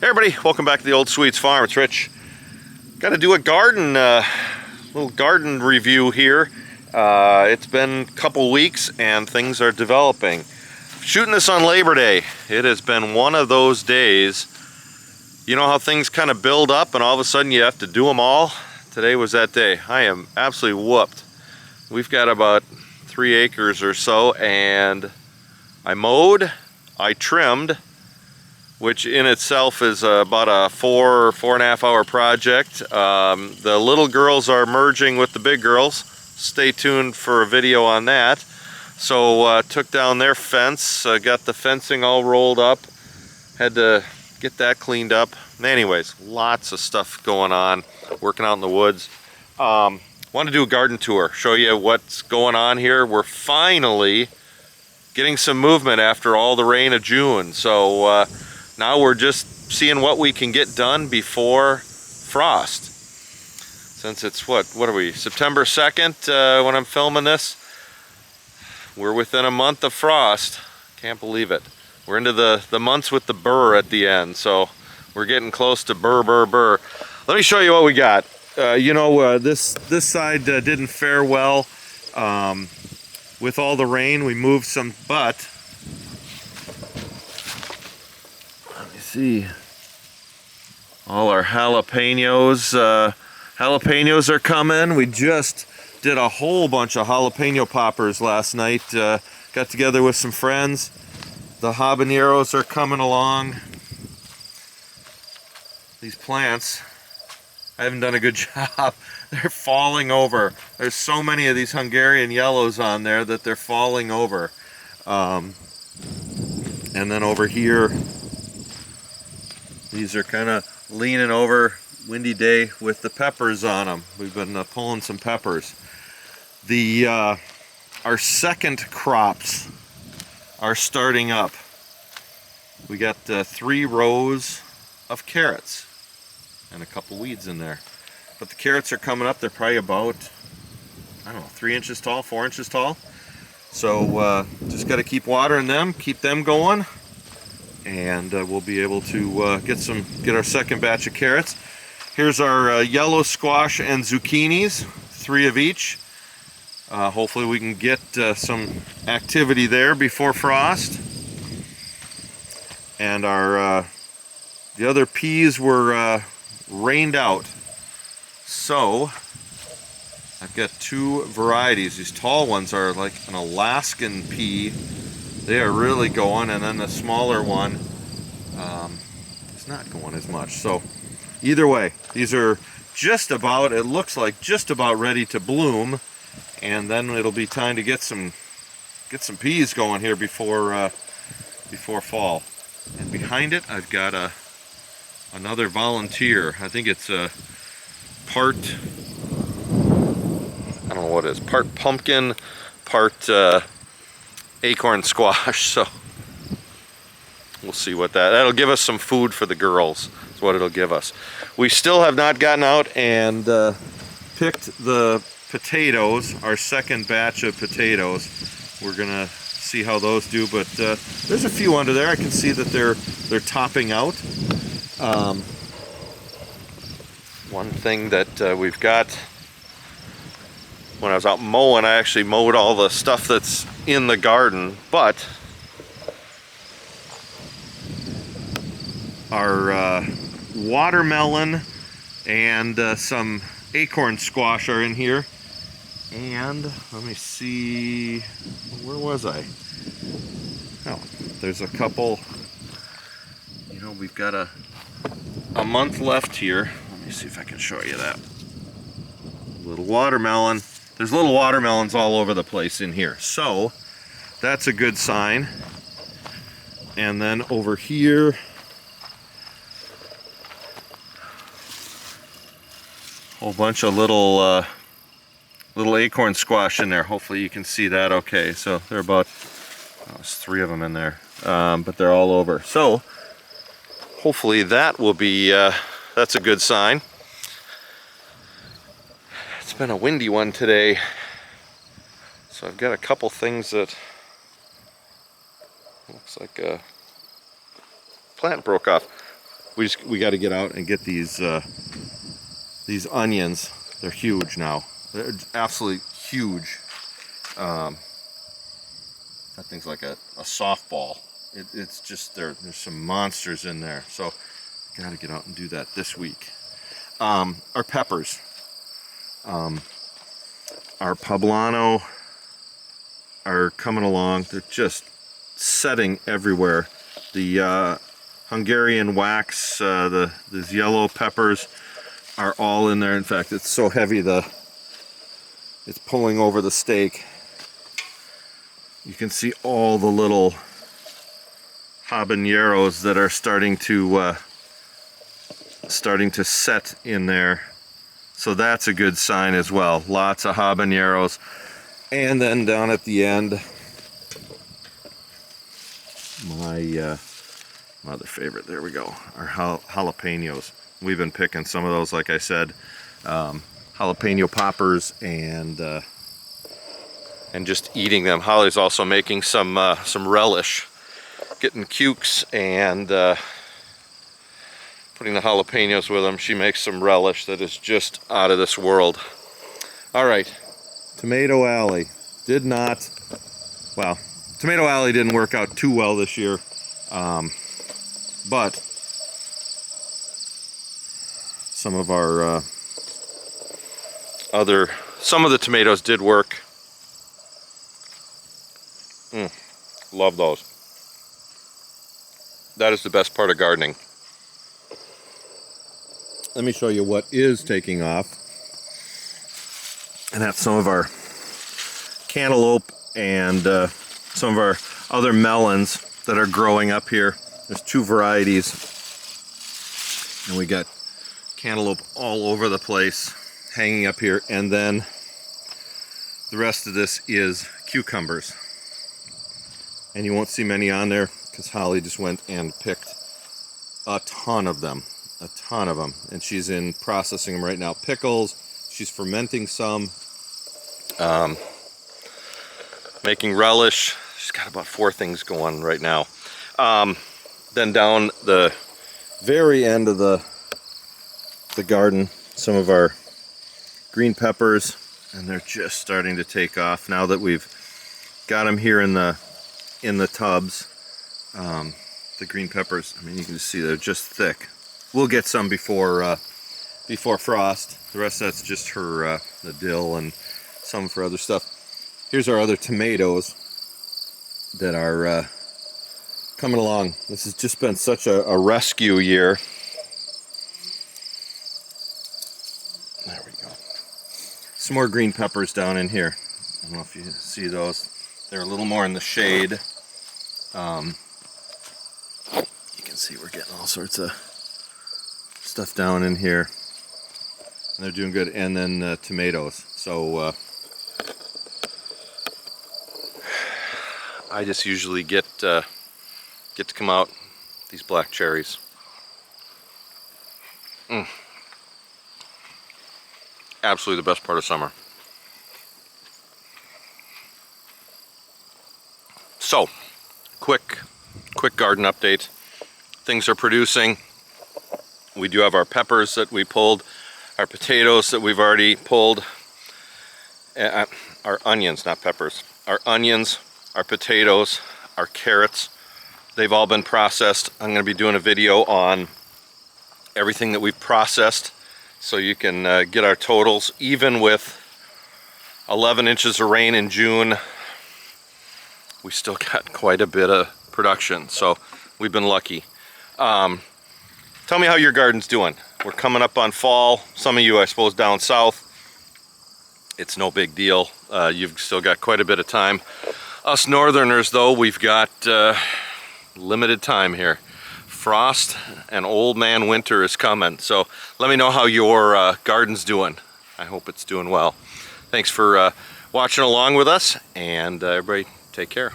Hey everybody, welcome back to the Old Sweets Farm. It's Rich. Got to do a little garden review here. It's been a couple weeks and things are developing. Shooting this on Labor Day. It has been one of those days. You know how things kind of build up and all of a sudden you have to do them all? Today was that day. I am absolutely whooped. We've got about 3 acres or so, and I mowed, I trimmed, which in itself is about a 4.5 hour project. The little girls are merging with the big girls. Stay tuned for a video on that. So took down their fence, got the fencing all rolled up, had to get that cleaned up. Anyways, lots of stuff going on, working out in the woods. Want to do a garden tour, show you what's going on here. We're finally getting some movement after all the rain of June. So now we're just seeing what we can get done before frost. Since it's what are we, September 2nd when I'm filming this? We're within a month of frost. Can't believe it. We're into the months with the burr at the end, so we're getting close to burr. Let me show you what we got. This side didn't fare well with all the rain. We moved some, but let me see. All our jalapenos. Jalapenos are coming. We just did a whole bunch of jalapeno poppers last night. Got together with some friends. The habaneros are coming along. These plants, I haven't done a good job. They're falling over. There's so many of these Hungarian yellows on there that they're falling over. And then over here, these are kind of leaning over. Windy day with the peppers on them. We've been pulling some peppers. Our second crops are starting up. We got 3 rows of carrots and a couple weeds in there. But the carrots are coming up. They're probably about, I don't know, 3 inches tall, 4 inches tall. So just got to keep watering them, keep them going, and we'll be able to get our second batch of carrots. Here's our yellow squash and zucchinis, 3 of each. Hopefully we can get some activity there before frost. And our the other peas were rained out. So I've got 2 varieties. These tall ones are like an Alaskan pea. They are really going, and then the smaller one is not going as much. So either way, these are just about, it looks like just about ready to bloom, and then it'll be time to get some peas going here before fall. And behind it, I've got another volunteer. I think it's a part, I don't know what it is, part pumpkin, part acorn squash. So we'll see what that'll give us. Some food for the girls is what it'll give us. We still have not gotten out and picked the potatoes, our second batch of potatoes. We're gonna see how those do, but there's a few under there. I can see that they're topping out. One thing that we've got, when I was out mowing, I actually mowed all the stuff that's in the garden, but our watermelon and some acorn squash are in here. And let me see, where was I? Oh, there's a couple, we've got a month left here. Let me see if I can show you that. Little watermelon. There's little watermelons all over the place in here. So that's a good sign. And then over here, whole bunch of little acorn squash in there. Hopefully you can see that okay. So there are about, there's 3 of them in there, but they're all over. So hopefully that will be, that's a good sign. It's been a windy one today, so I've got a couple things that looks like a plant broke off. we got to get out and get these onions. They're huge now. They're absolutely huge. That thing's like a softball. It's just there's some monsters in there. So got to get out and do that this week. Our peppers. Our poblano are coming along. They're just setting everywhere. The Hungarian wax, these yellow peppers are all in there. In fact, it's so heavy it's pulling over the stake. You can see all the little habaneros that are starting to set in there. So that's a good sign as well. Lots of habaneros. And then down at the end, my other favorite, there we go, our jalapenos. We've been picking some of those, like I said, jalapeno poppers, and just eating them. Holly's also making some relish, getting cukes and putting the jalapenos with them. She makes some relish that is just out of this world. All right, Tomato Alley Tomato Alley didn't work out too well this year, but some of our some of the tomatoes did work. Love those. That is the best part of gardening. Let me show you what is taking off. And that's some of our cantaloupe and some of our other melons that are growing up here. There's two varieties. And we got cantaloupe all over the place hanging up here. And then the rest of this is cucumbers. And you won't see many on there because Holly just went and picked a ton of them. And she's in processing them right now. Pickles, she's fermenting some, making relish. She's got about 4 things going right now. Then down the very end of the garden, some of our green peppers, and they're just starting to take off now that we've got them here in the tubs. The green peppers, I mean, you can just see they're just thick. We'll get some before frost. The rest of that's just her the dill and some for other stuff. Here's our other tomatoes that are coming along. This has just been such a rescue year. There we go. Some more green peppers down in here. I don't know if you see those. They're a little more in the shade. You can see we're getting all sorts of stuff down in here. And they're doing good. And then tomatoes. So I just usually get to come out these black cherries. Absolutely the best part of summer. So, quick garden update. Things are producing. We do have our peppers that we pulled, our potatoes that we've already pulled, our onions, not peppers, our onions, our potatoes, our carrots. They've all been processed. I'm going to be doing a video on everything that we've processed so you can get our totals. Even with 11 inches of rain in June, we still got quite a bit of production, so we've been lucky. Tell me how your garden's doing. We're coming up on fall. Some of you, I suppose, down south, it's no big deal. You've still got quite a bit of time. Us northerners, though, we've got limited time here. Frost and old man winter is coming. So let me know how your garden's doing. I hope it's doing well. Thanks for watching along with us, and everybody take care.